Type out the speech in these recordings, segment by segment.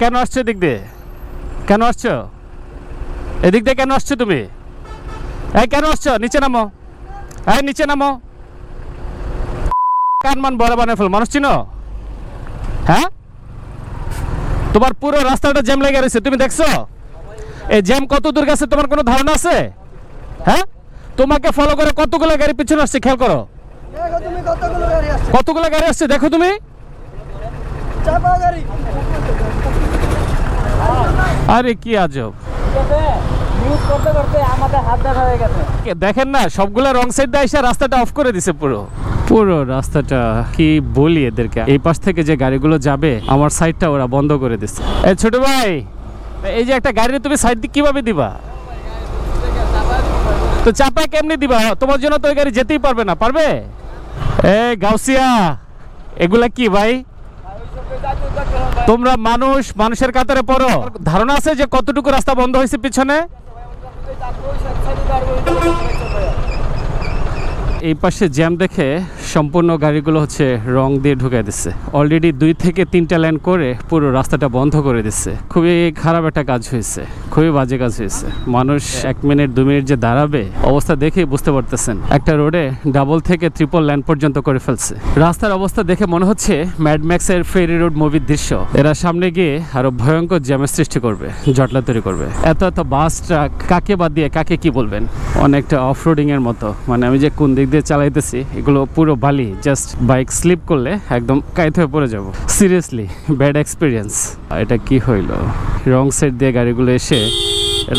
কেন আসছো এদিক দিয়ে? কেন আসছো এদিক দিয়ে? কেন আসছো তুমি? কেন আসছো? নিচে নামো, নিচে নামো। কানমান বড় বানায় ফেল, মানুষ চিনো? হ্যাঁ, তোমার পুরো রাস্তাটা জ্যাম লেগে রয়েছে, তুমি দেখছো? এই জ্যাম কত দূর গেছে তোমার কোনো ধারণা আছে? হ্যাঁ, তোমাকে ফলো করে কতগুলো গাড়ি পিছনে আসছে, খেয়াল করো। কতগুলো গাড়ি আসছে দেখো তুমি। আরে কি আজব, দেখেন না সবগুলা রং সাইড দিয়ে এসে রাস্তাটা অফ করে দিছে। পুরো রাস্তাটা কি বলি এদেরকে, এই পাশ থেকে যে গাড়িগুলো যাবে আমার সাইডটা ওরা বন্ধ করে দিচ্ছে। এই ছোট ভাই, এই যে একটা গাড়ি তুমি সাইড দিয়ে কিভাবে দিবা? তো চাপায় কেমনি দিবা? তোমার জন্য তো ওই গাড়ি যেতেই পারবে না। পারবে? এই গাউসিয়া, এগুলা কি ভাই? তোমরা মানুষের কাতারে পড়ো। ধারণা আছে যে কতটুকু রাস্তা বন্ধ হয়েছে পিছনে? এই পাশে জ্যাম দেখে সম্পূর্ণ গাড়িগুলো হচ্ছে রং দিয়ে ঢুকাই দিচ্ছে। অলরেডি 2 থেকে 3টা লাইন করে পুরো রাস্তাটা বন্ধ করে দিচ্ছে। খুবই খারাপ একটা কাজ হয়েছে, খুবই বাজে কাজ হয়েছে। মানুষ 1 মিনিট 2 মিনিট যে দাঁড়াবে, অবস্থা দেখেই বুঝতে পারতেছেন। একটা রোডে ডাবল থেকে ট্রিপল লাইন পর্যন্ত করে ফেলছে। রাস্তার অবস্থা দেখে মনে হচ্ছে ম্যাড ম্যাক্সের ফেরি রোড মুভির দৃশ্য। এরা সামনে গিয়ে আরো ভয়ঙ্কর জ্যামের সৃষ্টি করবে, জটলা তৈরি করবে। এত বাস ট্রাক, কাকে বাদ দিয়ে কাকে কি বলবেন? অনেকটা অফরোডিং এর মতো। মানে আমি যে কোন দিক দিয়ে চালাইতেছি, এগুলো পুরো বালি, জাস্ট বাইক স্লিপ করলে একদম কাইত হয়ে পড়ে যাব। Seriously bad experience. এটা কি হইলো? রং সাইড দিয়ে গাড়িগুলো এসে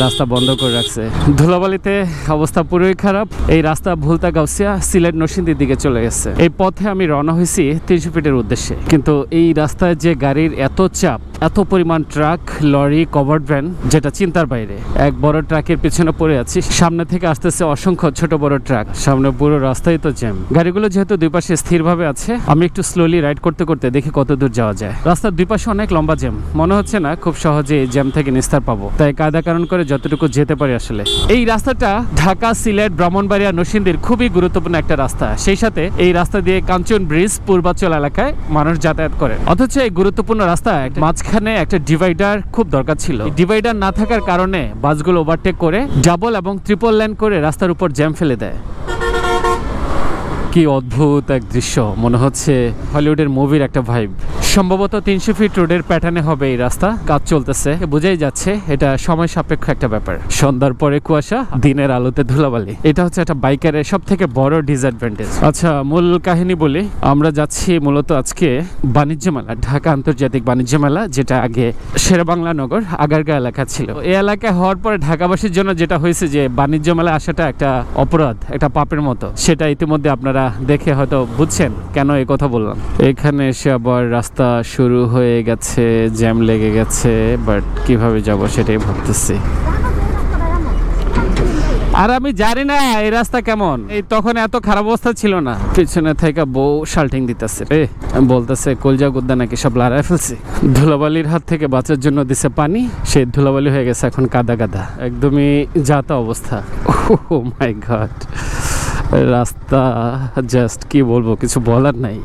রাস্তা বন্ধ করে রাখছে। ধুলাবালিতে অবস্থা পুরোই খারাপ। এই রাস্তা ভুলতা গাউসিয়া সিলেট নরসিংদীর দিকে চলে গেছে। এই পথে আমি রওনা হয়েছি 300 ফিটের উদ্দেশ্যে, কিন্তু এই রাস্তায় যে গাড়ির এত চাপ, এত পরিমাণ ট্রাক, লরি, কভার্ড ভ্যান, যেটা চিন্তার বাইরে। এক বড় ট্রাকের পিছনে পড়ে আছি, সামনে থেকে আসতেছে অসংখ্য ছোট বড় ট্রাক। সামনে পুরো রাস্তায় তো জ্যাম। গাড়িগুলো যেহেতু দুই পাশে স্থিরভাবে আছে, আমি একটু স্লোলি রাইড করতে করতে দেখি কত দূর যাওয়া যায়। রাস্তার দুই পাশে অনেক লম্বা জ্যাম, মনে হচ্ছে না খুব সহজে এই জ্যাম থেকে নিস্তার পাবো। তাই কায়দা কারণ করে যতটুকু যেতে পারি আসলে। এই রাস্তাটা ঢাকা, সিলেট, ব্রাহ্মণবাড়িয়া, নরসিংদীর খুবই গুরুত্বপূর্ণ একটা রাস্তা। সেই সাথে এই রাস্তা দিয়ে কাঞ্চন ব্রিজ, পূর্বাঞ্চল এলাকায় মানুষ যাতায়াত করে। অথচ এই গুরুত্বপূর্ণ রাস্তা মাঝখানে একটা ডিভাইডার খুব দরকার ছিল। ডিভাইডার না থাকার কারণে বাসগুলো ওভারটেক করে ডাবল এবং ট্রিপল লাইন করে রাস্তার উপর জ্যাম ফেলে দেয়। কি অদ্ভুত এক দৃশ্য, মনে হচ্ছে হলিউডের মুভির একটা ভাইব। সম্ভবত 300 ফিট রোডের প্যাটার্নে হবে এই রাস্তা। কাজ চলতেছে, বোঝাই যাচ্ছে এটা সময় সাপেক্ষ একটা ব্যাপার। সন্ধ্যার পরে কুয়াশা, দিনের আলোতে ধুলাবালি, এটা হচ্ছে একটা বাইকারের সব থেকে বড় ডিসঅ্যাডভান্টেজ। আচ্ছা, মূল কাহিনী বলি। আমরা যাচ্ছি মূলত আজকে বাণিজ্য মেলা, ঢাকা আন্তর্জাতিক বাণিজ্য মেলা, যেটা আগে শেরেবাংলা নগর আগারগাঁও এলাকা ছিল। এই এলাকায় হওয়ার পরে ঢাকাবাসীর জন্য যেটা হয়েছে যে বাণিজ্য মেলা আসাটা একটা অপরাধ, একটা পাপের মতো। সেটা ইতিমধ্যে আপনারা দেখে হয়তো বুঝছেন কেন এই কথা বললাম। এখানে এসে আবার রাস্তা শুরু হয়ে গেছে, জ্যাম লেগে গেছে, বাট কিভাবে যাব সেটাই ভাবতেছি। আর আমি জানি না এই রাস্তা কেমন। এই তখন এত খারাপ অবস্থা ছিল না। পিছনে থেকে বউ শাল্টিং দিতেছে, বলতেছে কলজা গুদ্দা নাকি সব লড়াই ফেলছি। ধুলাবালির হাত থেকে বাঁচার জন্য দিছে পানি, সেই ধুলাবালি হয়ে গেছে এখন কাদা কাদা, একদমই যাতা অবস্থা। ও মাই গড, রাস্তা জাস্ট কি বলবো, কিছু বলার নাই।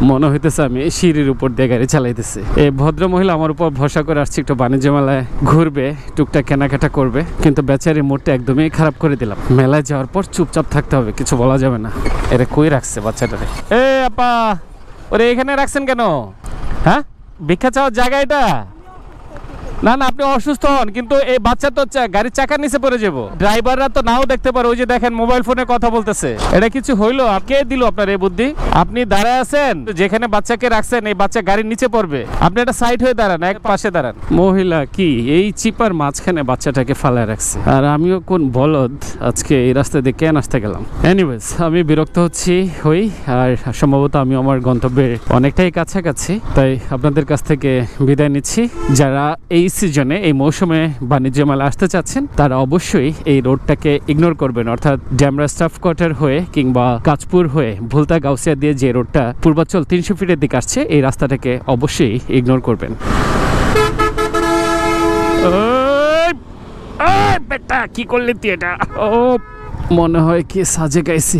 মনে হইতেছে আমি সিঁড়ির উপর দিয়ে গাড়ি চালাইতেছি। এই ভদ্র মহিলা আমার উপর ভরসা করে আসছে একটু বাণিজ্য মেলায় ঘুরবে, টুকটাক কেনাকাটা করবে, কিন্তু বেচারি মোড়টা একদমই খারাপ করে দিলাম। মেলায় যাওয়ার পর চুপচাপ থাকতে হবে, কিছু বলা যাবে না। এরা কই রাখছে বাচ্চাটারে? এ আপা, ওরে এখানে রাখছেন কেন? হ্যাঁ, ভিক্ষা চাওয়ার জায়গা এটা? না না, আপনি অসুস্থ হন, কিন্তু এই বাচ্চা তো গাড়ির চাকার নিচে পড়ে যাবো। ড্রাইভাররা তো নাও দেখতে পারে, ওই যে দেখেন মোবাইল ফোনে কথা বলতেছে। এটা কিছু হইলো? কে দিল আপনার এই বুদ্ধি? আপনি দাঁড়ায় আছেন যেখানে বাচ্চাকে রাখছেন, এই বাচ্চা গাড়ির নিচে পড়বে। আপনি একটা সাইড হয়ে দাঁড়ান, এক পাশে দাঁড়ান। মহিলা কি এই চিপার মাঝখানে বাচ্চাটাকে ফালায় রাখছে, আর আমিও কোন বলদ আজকে এই রাস্তা দিয়ে কেন আসতে গেলাম। এনিওয়েজ, আমি বিরক্ত হচ্ছি আর সম্ভবত আমি আমার গন্তব্যের অনেকটাই কাছাকাছি, তাই আপনাদের কাছ থেকে বিদায় নিচ্ছি। যারা এই সিজনে, এই মৌসুমে বাণিজ্য মেলা আসতে চাচ্ছেন, তারা অবশ্যই এই রোডটাকে ইগনোর করবেন। অর্থাৎ ড্যামরা স্টাফ কোয়ার্টার হয়ে কিংবা কাঁচপুর হয়ে ভুলতা গাউসিয়া দিয়ে যে রোডটা পূর্বাঞ্চল 300 ফিটের দিকে আসছে, এই রাস্তাটাকে অবশ্যই ইগনোর করবেন। বেটা কি করলি তুই? এটা ও মনে হয় কি সাজে গাইছি।